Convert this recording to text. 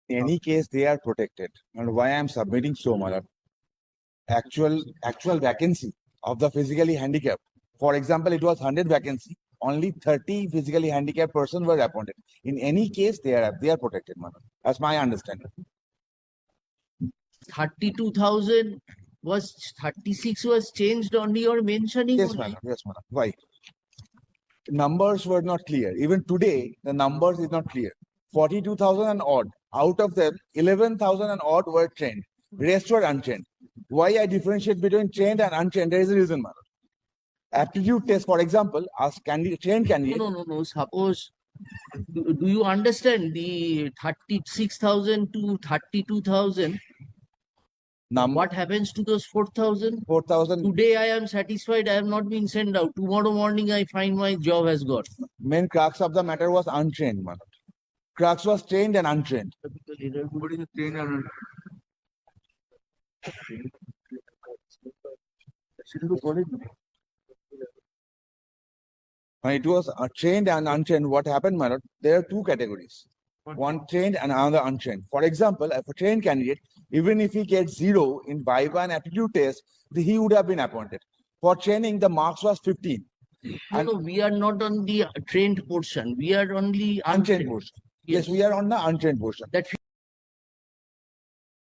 In any case, they are protected. And why I am submitting so much? Actual vacancy of the physically handicapped. For example, it was 100 vacancy. Only 30 physically handicapped persons were appointed. In any case, they are protected, madam. That's my understanding. 32,000 was 36 was changed only you're mentioning. Yes, only. madam. Yes, madam. Why? Numbers were not clear. Even today, the numbers is not clear. 42,000 and odd. Out of them, 11,000 and odd were trained. Rest were untrained. Why I differentiate between trained and untrained? There is a reason, madam. Aptitude test, for example, as trained candidate. No. Suppose, do you understand the 36,000 to 32,000? What happens to those 4,000? 4,000. Today I am satisfied. I have not been sent out. Tomorrow morning I find my job has got. Main crux of the matter was untrained, madam. Crux was trained and untrained. What is trained and When it was trained and untrained, what happened, madam? There are two categories. One trained and another untrained. For example, if a trained candidate, even if he gets 0 in Viva and aptitude test, he would have been appointed. For training, the marks was 15. No, we are not on the trained portion. We are only Untrained portion. Yes, we are on the untrained portion. That